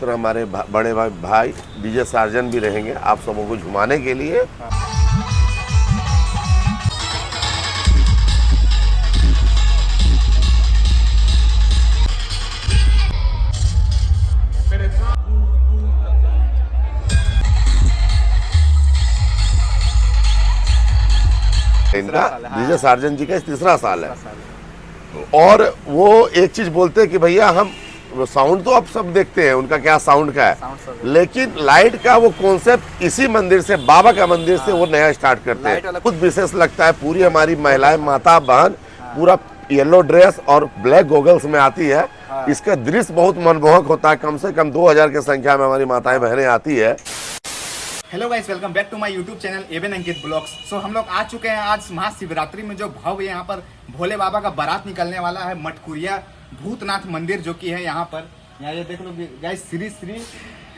तो हमारे बड़े भाई डीजे सार्जन भी रहेंगे आप सबों को झुमाने के लिए। इनका डीजे सार्जन जी का तीसरा साल है। और वो एक चीज बोलते हैं कि भैया हम साउंड तो आप सब देखते हैं उनका क्या साउंड का है, लेकिन लाइट का वो कॉन्सेप्ट इसी मंदिर से, बाबा का मंदिर से वो नया स्टार्ट करते हैं। खुद विशेष लगता है, पूरी हमारी महिलाएं माता बहन पूरा येलो ड्रेस और ब्लैक गॉगल्स में आती है। इसका दृश्य बहुत मनमोहक होता है। कम से कम 2000 की संख्या में हमारी माताएं बहनें आती है। Hello guys, welcome back to my YouTube channel एवन अंकित ब्लॉग्स। सो हम लोग आ चुके हैं आज महाशिवरात्रि में, जो भव्य यहाँ पर भोले बाबा का बारात निकलने वाला है मटकुरिया भूतनाथ मंदिर जो कि है यहाँ पर। यहाँ ये देख लो गाइस, श्री श्री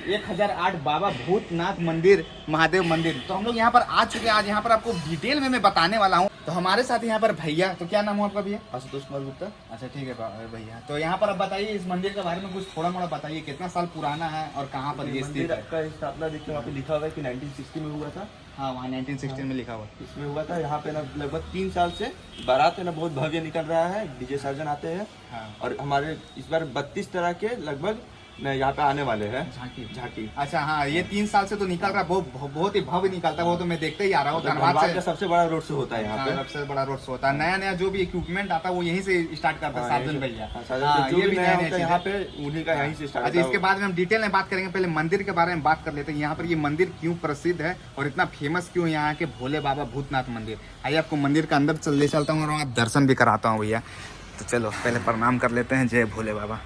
1008 बाबा भूतनाथ मंदिर महादेव मंदिर। तो हम लोग यहाँ पर आ चुके हैं। आज यहाँ पर आपको डिटेल में मैं बताने वाला हूँ। तो हमारे साथ यहाँ पर भैया, तो क्या नाम है आपका भैया? आशुतोष कुमार गुप्ता। अच्छा ठीक है भैया। तो यहाँ पर आप बताइए इस मंदिर के बारे में कुछ थोड़ा मोड़ा बताइए, कितना साल पुराना है और कहाँ पर ये स्थित है? का स्थापना देखिए वहाँ पे लिखा हुआ है कि 1960 में हुआ था। हाँ, वहाँ 1916 में लिखा हुआ इसमें हुआ था। यहाँ पे ना लगभग 3 साल से बारात है ना बहुत भव्य निकल रहा है, डीजे सार्जन आते हैं। हाँ। और हमारे इस बार 32 तरह के लगभग यहाँ पे आने वाले हैं। झांकी। अच्छा हाँ, ये 3 साल से तो निकल रहा है, बहुत ही भव्य निकलता है। वो तो मैं देखते ही आ रहा हूँ। धनबाद का सबसे बड़ा रोड शो होता है यहाँ पे। सबसे बड़ा रोड शो होता है। नया नया जो भी इक्विपमेंट आता है वो यहीं से स्टार्ट करता है सार्जन भैया। ये भी नया होता है यहाँ पे, उन्हीं का यहीं से स्टार्ट। अच्छा, इसके बाद में हम डिटेल में बात करेंगे। पहले मंदिर के बारे में बात कर लेते हैं। यहाँ पर ये मंदिर क्यों प्रसिद्ध है और इतना फेमस क्यों है यहाँ के भोले बाबा भूतनाथ मंदिर। आइए आपको मंदिर के अंदर ले चलता हूँ और दर्शन भी कराता हूँ भैया। तो चलो पहले प्रणाम कर लेते हैं। जय भोले बाबा,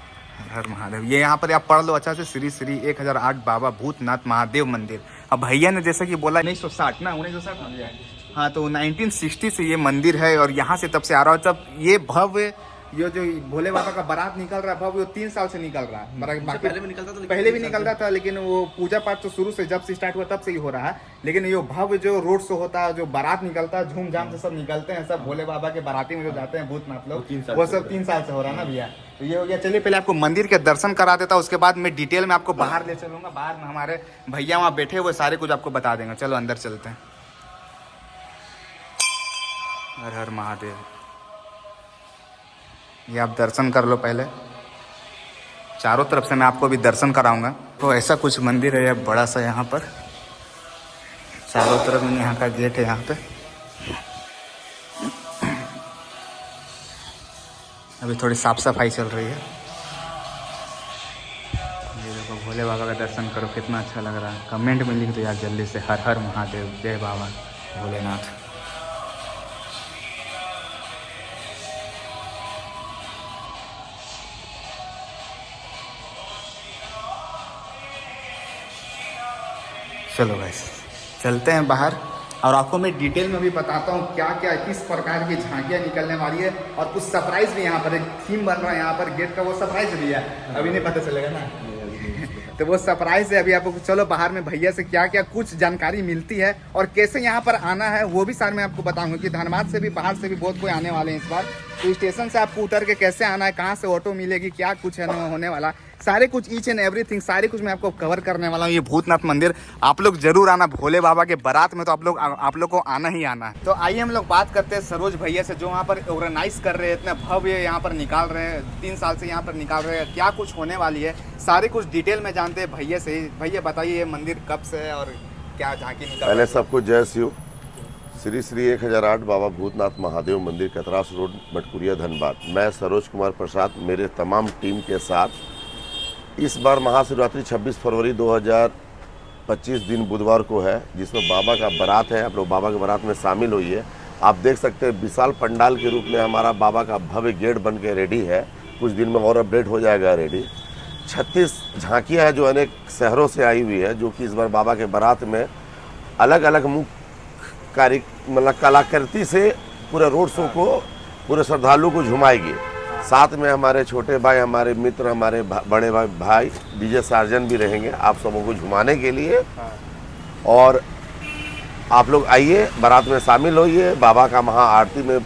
हर महादेव। ये यहाँ पर आप पढ़ लो अच्छा से, श्री श्री 1008 बाबा भूतनाथ महादेव मंदिर। अब भैया ने जैसा कि बोला 1960 ना, 1960। हाँ, तो 1960 से ये मंदिर है और यहाँ से तब से आ रहा है। जब ये भव्य ये जो भोले बाबा का बारात निकल रहा है भव्य, वो 3 साल से निकल रहा है। पहले भी निकलता था, पहले भी निकल रहा था, लेकिन वो पूजा पाठ तो शुरू से जब से स्टार्ट हुआ तब से ही हो रहा है। लेकिन ये भव्य जो रोड शो होता है, जो बारात निकलता है, झूम झाम से सब निकलते हैं, सब भोले बाबा के बाराती में जो जाते हैं भूतनाथ लोग, वो सब 3 साल से हो रहा है ना भैया। तो ये हो गया। चलिए पहले आपको मंदिर के दर्शन करा देता हूँ, उसके बाद मैं डिटेल में आपको बाहर ले चलूंगा। बाहर में हमारे भैया वहाँ बैठे हुए सारे कुछ आपको बता देंगे। चलो अंदर चलते हैं। हर हर महादेव। ये आप दर्शन कर लो पहले, चारों तरफ से मैं आपको भी दर्शन कराऊंगा। तो ऐसा कुछ मंदिर है बड़ा सा यहाँ पर, चारों तरफ में यहाँ का गेट है। यहाँ पे अभी थोड़ी साफ सफाई चल रही है। ये देखो, भोले बाबा का दर्शन करो, कितना अच्छा लग रहा है। कमेंट में लिख दो यार जल्दी से, हर हर महादेव, जय बाबा भोलेनाथ। चलो गाइस चलते हैं बाहर और आपको मैं डिटेल में भी बताता हूँ क्या क्या किस प्रकार की झांकियाँ निकलने वाली है। और कुछ सरप्राइज भी यहाँ पर, एक थीम बन रहा है यहाँ पर गेट का, वो सरप्राइज भी है, अभी नहीं पता चलेगा ना। तो वो सरप्राइज है अभी आपको। चलो बाहर में भैया से क्या क्या कुछ जानकारी मिलती है और कैसे यहाँ पर आना है वो भी सारे मैं आपको बताऊंगा। कि धनबाद से भी, बाहर से भी बहुत कोई आने वाले हैं इस बार। तो स्टेशन से आपको उतर के कैसे आना है, कहाँ से ऑटो मिलेगी, क्या कुछ है होने वाला, सारे कुछ ईच एंड एवरीथिंग सारे कुछ मैं आपको कवर करने वाला हूँ। ये भूतनाथ मंदिर आप लोग जरूर आना, भोले बाबा के बारात में तो आप लोग को आना ही आना है। तो आइए हम लोग बात करते हैं सरोज भैया से, जो वहाँ पर ऑर्गेनाइज कर रहे हैं, इतने भव्य यहाँ पर निकाल रहे हैं, 3 साल से यहाँ पर निकाल रहे हैं। क्या कुछ होने वाली है सारे कुछ डिटेल में जानते हैं भैया से। भैया बताइए ये मंदिर कब से है और क्या झांकी निकाल? पहले सबको जय शिव। श्री श्री 1008 बाबा भूतनाथ महादेव मंदिर, कतरास रोड, मटकुरिया, धनबाद। मैं सरोज कुमार प्रसाद मेरे तमाम टीम के साथ इस बार महाशिवरात्रि 26 फरवरी 2025 दिन बुधवार को है, जिसमें बाबा का बारात है। आप लोग बाबा के बारात में शामिल होइए। आप देख सकते हैं विशाल पंडाल के रूप में हमारा बाबा का भव्य गेट बन के रेडी है। कुछ दिन में और अपडेट हो जाएगा रेडी। 36 झांकियाँ हैं जो अनेक शहरों से आई हुई है, जो कि इस बार बाबा के बारात में अलग अलग मुख्य कलाकृति से पूरे रोड शो को, पूरे श्रद्धालु को झुमाएगी। साथ में हमारे छोटे भाई, हमारे मित्र, हमारे बड़े भाई डीजे सार्जन भी रहेंगे आप सबों को झुमाने के लिए। और आप लोग आइए, बारात में शामिल होइए, बाबा का महा आरती में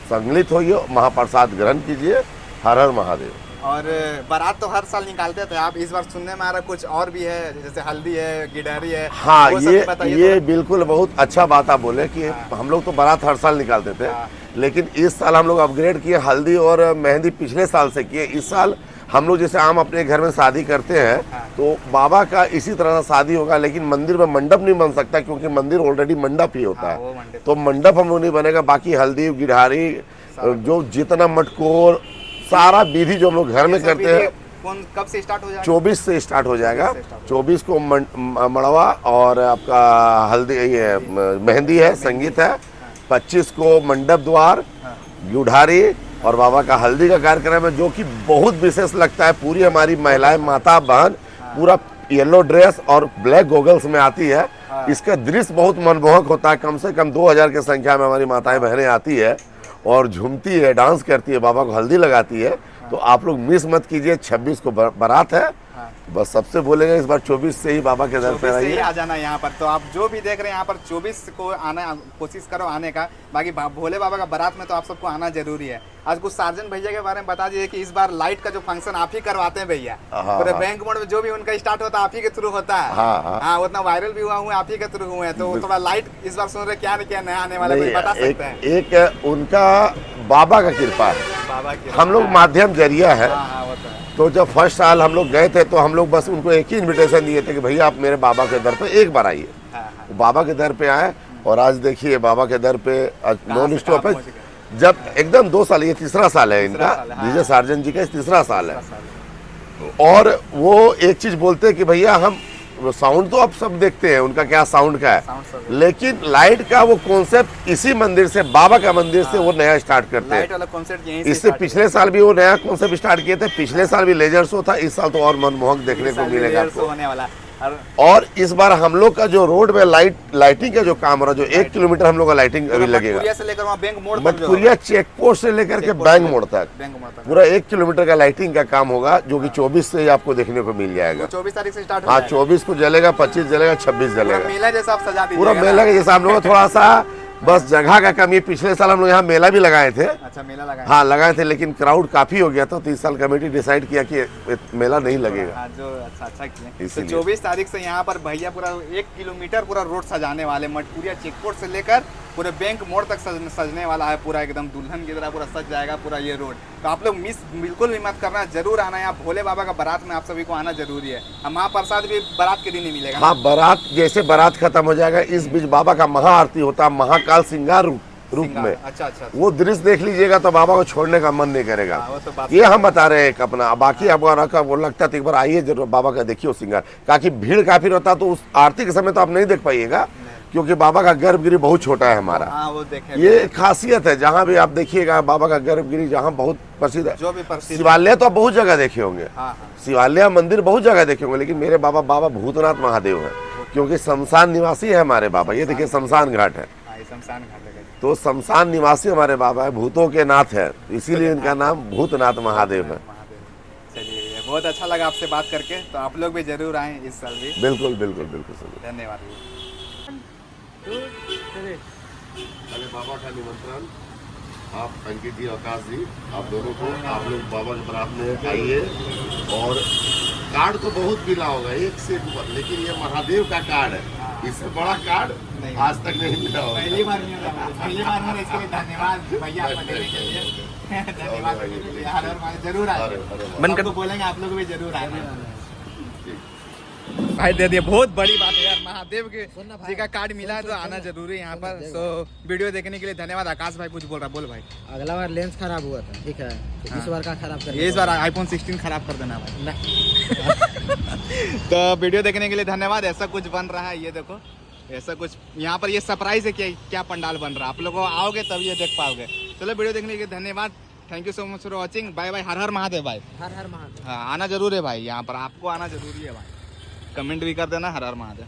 सम्मिलित होइए, महाप्रसाद ग्रहण कीजिए। हर हर महादेव। और बारात तो हर साल निकालते थे आप, इस बार सुनने में आ रहा कुछ और भी है, जैसे हल्दी है, गिडहरी है। हाँ, वो सब भी बताइए ये थोड़ा। बिल्कुल बहुत अच्छा बात आप बोले कि हम लोग तो बारात हर साल निकालते थे, लेकिन इस साल हम लोग अपग्रेड किए, हल्दी और मेहंदी पिछले साल से किए। इस साल हम लोग जैसे आम अपने घर में शादी करते हैं तो बाबा का इसी तरह से शादी होगा, लेकिन मंदिर में मंडप नहीं बन सकता क्योंकि मंदिर ऑलरेडी मंडप ही होता वो है, मंडप। तो मंडप हम लोग नहीं बनेगा। बाकी हल्दी गिरहारी जो जितना मटकोर सारा विधि जो हम लोग घर में करते हैं कौन कब से स्टार्ट हो जाएगा? 24 से स्टार्ट हो जाएगा। 24 24 को मड़वा और आपका हल्दी ये मेहंदी है, संगीत है। 25 को मंडप द्वार, गुढ़ारी और बाबा का हल्दी का कार्यक्रम है, जो कि बहुत विशेष लगता है। पूरी हमारी महिलाएं, माता बहन पूरा येलो ड्रेस और ब्लैक गॉगल्स में आती है। इसका दृश्य बहुत मनमोहक होता है। कम से कम 2000 की संख्या में हमारी माताएं बहनें आती है और झूमती है, डांस करती है, बाबा को हल्दी लगाती है। तो आप लोग मिस मत कीजिए। 26 को बारात है। बस सबसे बोलेंगे इस बार 24 से ही बाबा के दर पे 24 से ही आइए। आ जाना यहाँ पर। तो आप जो भी देख रहे हैं यहाँ पर 24 को आना कोशिश करो आने का। बाकी भोले बाबा का बारात में तो आप सबको आना जरूरी है। आज कुछ सार्जन भैया के बारे में बता दीजिए कि इस बार लाइट का जो फंक्शन आप ही करवाते हैं भैया। पूरे बैंक मोड में जो भी उनका स्टार्ट होता है आप ही के थ्रू होता है। हाँ, उतना वायरल भी हुआ आप ही के थ्रू हुए हैं। तो थोड़ा लाइट इस बार सुन रहे क्या नया आने वाला है, बता सकते हैं? एक उनका बाबा का कृपा है, बाबा की हम लोग माध्यम जरिया है। वो तो है। तो जब फर्स्ट साल हम लोग गए थे तो हम लोग बस उनको एक ही इनविटेशन दिए थे कि भैया आप मेरे बाबा के दर पे एक बार आइए। बाबा के दर पे आए और आज देखिए बाबा के दर पे नॉन स्टॉप है। जब एकदम 2 साल, ये तीसरा साल है इनका, डीजे सार्जन जी का तीसरा साल है। और वो एक चीज बोलते हैं कि भैया हम साउंड तो आप सब देखते हैं उनका क्या साउंड का है, लेकिन लाइट का वो कॉन्सेप्ट इसी मंदिर से, बाबा का मंदिर से वो नया स्टार्ट करते हैं। वाला कॉन्सेप्ट यहीं से इससे पिछले साल भी वो नया कॉन्सेप्ट स्टार्ट किए थे। पिछले साल भी लेजर शो था, इस साल तो और मनमोहक देखने को मिलेगा आपको। होने वाला। और इस बार हम लोग का जो रोड में लाइटिंग का जो काम हो रहा है, जो 1 किलोमीटर हम लोग का लाइटिंग अभी लगेगा, से लेकर वहाँ बैंक मोड़ तक, मटकुरिया चेक पोस्ट से लेकर के बैंक मोड़ तक पूरा 1 किलोमीटर का लाइटिंग का काम होगा, जो कि 24 से ही आपको देखने को मिल जाएगा। 24 तारीख से स्टार्ट। हाँ, 24 को जलेगा, 25 जलेगा, 26 जलेगा। मेला जैसा आप सजा दीजिएगा। पूरा मेला के जैसा। हम लोग थोड़ा सा बस जगह का कमी, पिछले साल हम लोग यहाँ मेला भी लगाए थे। अच्छा, मेला लगाए? हाँ, लगाए थे, लेकिन क्राउड काफी हो गया था, तो इस साल कमेटी डिसाइड किया कि मेला नहीं लगेगा। जो अच्छा किया। इसीलिए। तो 24 तारीख से यहाँ पर भैया पूरा 1 किलोमीटर पूरा रोड सजाने वाले, मटकुरिया चेकपोस्ट से लेकर पूरे बैंक मोड़ तक सजने वाला है। पूरा एकदम दुल्हन की तरह पूरा सज जाएगा पूरा ये रोड। तो आप लोग मिस बिल्कुल भी मत करना, जरूर आना। यहाँ भोले बाबा का बारात में आप सभी को आना जरूरी है। महाप्रसाद भी बारात के दिन ही मिलेगा। हाँ, बारात जैसे बारात खत्म हो जाएगा, इस बीच बाबा का महाआरती होता है, महाकाल श्रृंगार रूप में। अच्छा। वो दृश्य देख लीजिएगा तो बाबा को छोड़ने का मन नहीं करेगा। वो तो बात ये हम बता रहे हैं एक अपना। बाकी आपको वो लगता है तो एक बार आइए जरूर, बाबा का देखिए श्रृंगार। ताकि भीड़ काफी रहता है तो उस आरती के समय तो आप नहीं देख पाइएगा, क्योंकि बाबा का गर्भगृह बहुत छोटा है हमारा। वो देखें, ये खासियत है। जहाँ भी आप देखिएगा बाबा का गर्भगृह जहाँ बहुत प्रसिद्ध है। जो भी प्रसिद्ध शिवालय तो आप बहुत जगह देखे होंगे, हाँ। शिवालय मंदिर बहुत जगह देखे होंगे, लेकिन मेरे बाबा भूतनाथ महादेव है, क्योंकि शमशान निवासी है हमारे बाबा। ये देखिए शमशान घाट है, शमशान घाट लगे। तो शमशान निवासी हमारे बाबा है, भूतों के नाथ है, इसीलिए इनका नाम भूतनाथ महादेव है। चलिए, बहुत अच्छा लगा आपसे बात करके। तो आप लोग भी जरूर आए इस साल भी। बिल्कुल बिल्कुल बिल्कुल सर। धन्यवाद। अरे बाबा का निमंत्रण, आप अंकित जी, आकाश जी, आप दोनों को, आप लोग बाबा के बारात में आइए। और कार्ड तो बहुत मिला होगा, एक से ऊपर, लेकिन ये महादेव का कार्ड है, इससे बड़ा कार्ड आज तक नहीं मिला होगा। पहली बार मिला, इसके लिए धन्यवाद भैया आपको देने के लिए। धन्यवाद। जरूर आए, मन कर बोलेंगे आप लोग भी जरूर आए भाई। दे दिए, बहुत बड़ी बात है यार। महादेव के जी का कार्ड मिला है तो आना जरूरी है यहाँ पर। तो वीडियो देखने के लिए धन्यवाद। आकाश भाई कुछ बोल रहा, बोल भाई। अगला बार लेंस खराब हुआ था, ठीक है, तो इस बार का खराब कर, इस बार iPhone 16 खराब कर देना भाई। तो वीडियो देखने के लिए धन्यवाद। ऐसा कुछ बन रहा है, ये देखो, ऐसा कुछ यहाँ पर ये सरप्राइज है कि क्या पंडाल बन रहा है। आप लोग आओगे तब ये देख पाओगे। चलो, वीडियो देखने के लिए धन्यवाद। Thank you so much for watching. Bye bye. हर हर महादेव भाई। हर हर महादेव। हाँ, आना जरूर है भाई, यहाँ पर आपको आना जरूरी है भाई। कमेंट भी कर देना। हर हर महादेव।